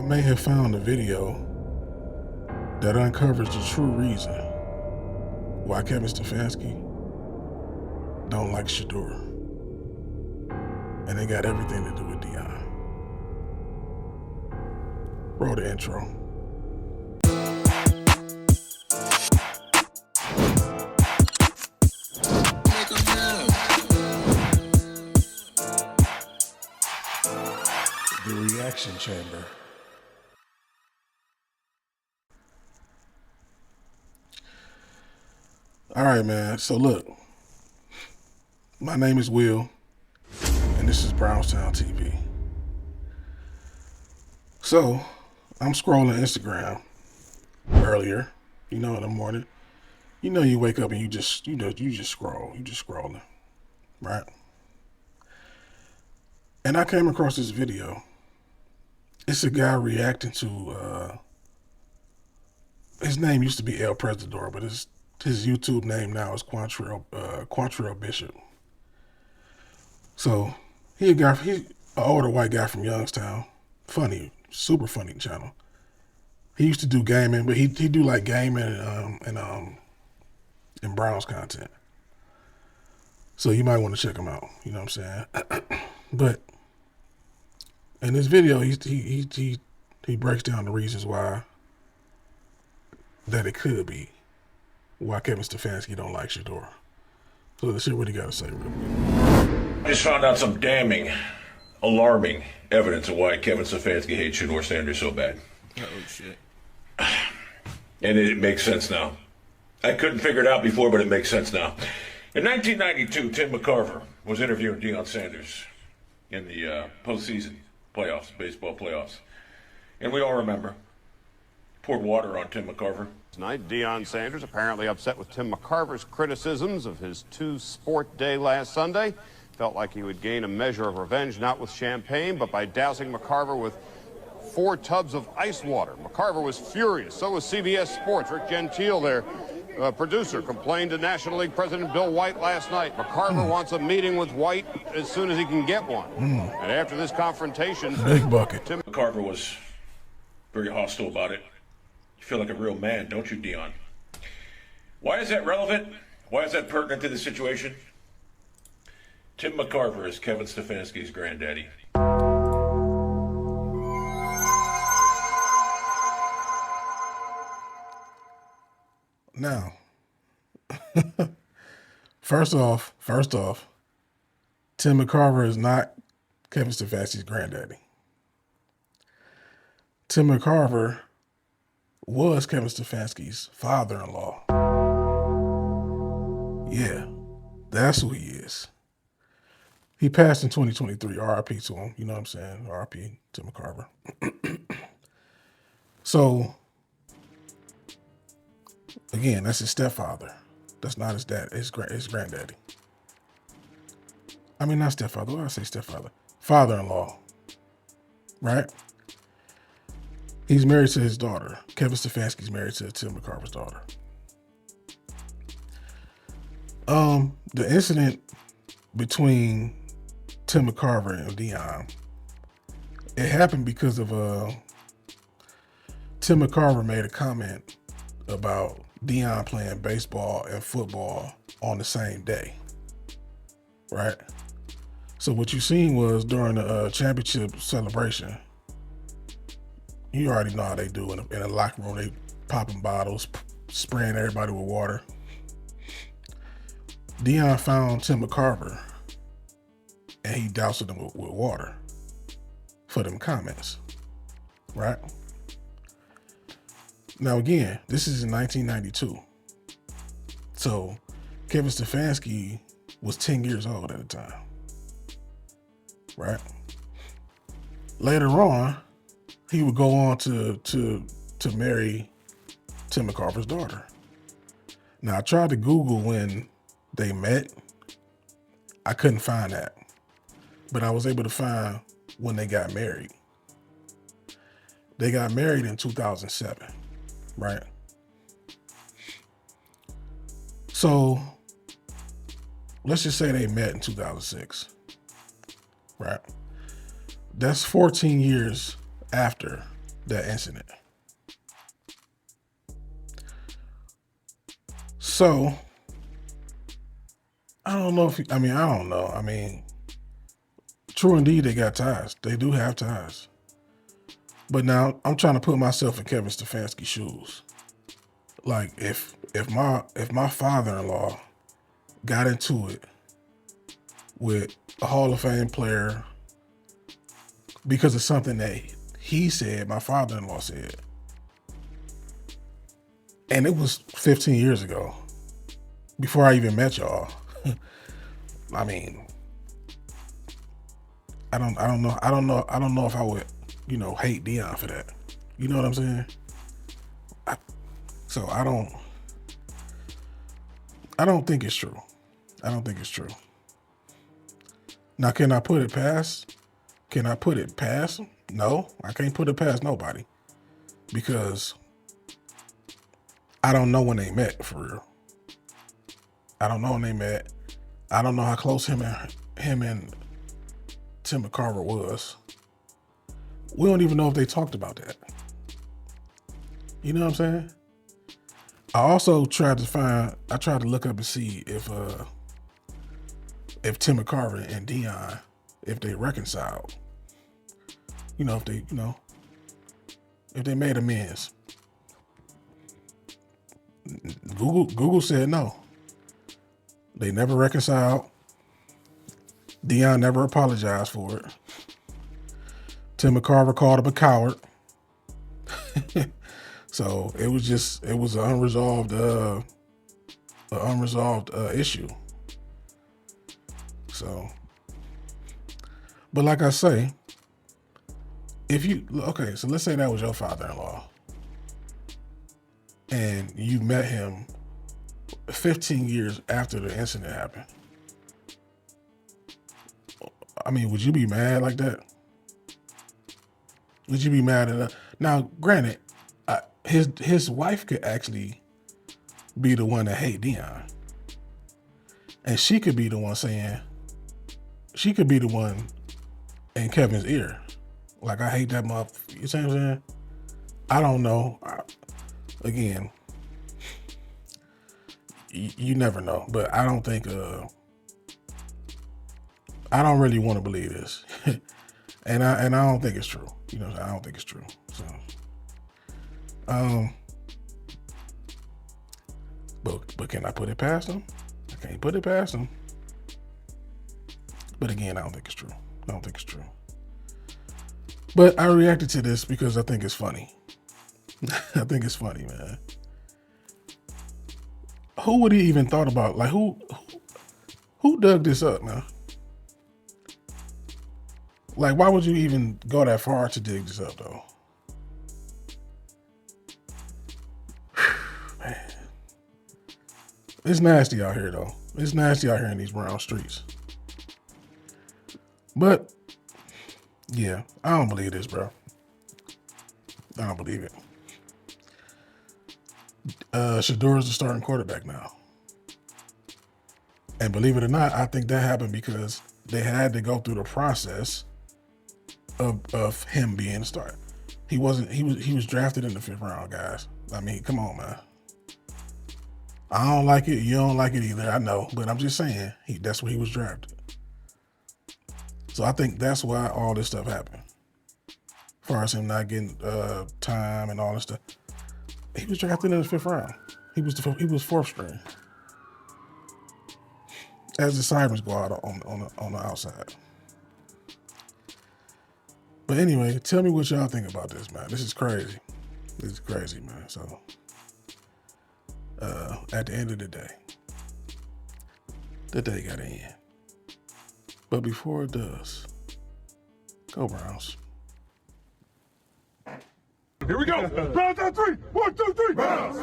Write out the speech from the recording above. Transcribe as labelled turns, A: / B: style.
A: may have found a video that uncovers the true reason why Kevin Stefanski don't like Shedeur. And it got everything to do with Deion. Roll the intro. The reaction chamber. All right, man. So look, my name is Will, and this is Brownstown TV. So I'm scrolling Instagram earlier, in the morning. You wake up and you just scroll. You just scrolling, right? And I came across this video. It's a guy reacting to, his name used to be El Presidor, but his YouTube name now is Quantrill Bishop. So he's an older white guy from Youngstown. Funny, super funny channel. He used to do gaming, but he do like gaming and Browns content. So you might want to check him out. You know what I'm saying? But in this video, he breaks down the reasons why it could be why Kevin Stefanski don't like Shedeur. So let's hear what he got to say real quick.
B: I just found out some damning, alarming evidence of why Kevin Stefanski hates Shedeur Sanders so bad.
C: Oh, shit.
B: And it makes sense now. I couldn't figure it out before, but it makes sense now. In 1992, Tim McCarver was interviewing Deion Sanders in the postseason playoffs, baseball playoffs. And we all remember. Poured water on Tim McCarver.
D: Tonight, Deion Sanders apparently upset with Tim McCarver's criticisms of his two-sport day last Sunday. Felt like he would gain a measure of revenge, not with champagne, but by dousing McCarver with 4 tubs of ice water. McCarver was furious. So was CBS Sports. Rick Gentile, their producer, complained to National League President Bill White last night. McCarver wants a meeting with White as soon as he can get one. And after this confrontation,
A: Big bucket.
B: Tim McCarver was very hostile about it. You feel like a real man, don't you, Deion? Why is that relevant? Why is that pertinent to the situation? Tim McCarver is Kevin Stefanski's granddaddy.
A: Now, first off, Tim McCarver is not Kevin Stefanski's granddaddy. Tim McCarver was Kevin Stefanski's father-in-law. Yeah, that's who he is. He passed in 2023, RIP to him, you know what I'm saying? RIP Tim McCarver. So, again, that's his stepfather. That's not his dad, his granddaddy. I mean, not stepfather, why did I say stepfather? Father-in-law, right? He's married to his daughter. Kevin Stefanski's married to Tim McCarver's daughter. The incident between Tim McCarver and Deion, it happened because of Tim McCarver made a comment about Deion playing baseball and football on the same day, right? So what you seen was during the championship celebration, you already know how they do in a locker room. They popping bottles, spraying everybody with water. Deion found Tim McCarver, and he doused him with water for them comments, right? Now again, this is in 1992. So Kevin Stefanski was 10 years old at the time, right? Later on, he would go on to marry Tim McCarver's daughter. Now, I tried to Google when they met. I couldn't find that. But I was able to find when they got married. They got married in 2007, right? So let's just say they met in 2006, right? That's 14 years after that incident. So, I don't know I don't know. I mean, true indeed, they got ties. They do have ties. But now I'm trying to put myself in Kevin Stefanski's shoes. Like if my father-in-law got into it with a Hall of Fame player because of something that he said, my father-in-law said, and it was 15 years ago, before I even met y'all. I mean, I don't know if I would, hate Deion for that. You know what I'm saying? So I don't think it's true. I don't think it's true. Now, can I put it past? Can I put it past him? No, I can't put it past nobody, because I don't know when they met, for real. I don't know when they met. I don't know how close him and Tim McCarver was. We don't even know if they talked about that. You know what I'm saying? I also tried to look up and see if Tim McCarver and Deion, if they reconciled. If they made amends. Google said no. They never reconciled. Deion never apologized for it. Tim McCarver called him a coward. So it was an unresolved issue. So, but like I say, so let's say that was your father-in-law and you met him 15 years after the incident happened. I mean, would you be mad like that? Would you be mad enough? Now, granted, his wife could actually be the one that hate Deion. And she could be the one in Kevin's ear. Like, I hate that motherfucker. You see what I'm saying? I don't know. Again, you never know. But I don't think, I don't really want to believe this. and I don't think it's true. I don't think it's true. So, but can I put it past him? I can't put it past him. But again, I don't think it's true. I don't think it's true. But I reacted to this because I think it's funny. I think it's funny, man. Who would he even thought about? Like, who dug this up, man? Like, why would you even go that far to dig this up, though? Man. It's nasty out here, though. It's nasty out here in these brown streets. But, yeah, I don't believe this, bro. I don't believe it. Shedeur is the starting quarterback now. And believe it or not, I think that happened because they had to go through the process of him being a starter. He was drafted in the 5th round, guys. I mean, come on, man. I don't like it. You don't like it either. I know, but I'm just saying that's where he was drafted. So I think that's why all this stuff happened. As far as him not getting time and all this stuff, he was drafted in the 5th round. He was 4th string, as the Sirens go out on the outside. But anyway, tell me what y'all think about this, man. This is crazy. This is crazy, man. So, at the end of the day got to end. But before it does, go Browns.
C: Here we go. Browns on 3. 1, 2, 3. Browns.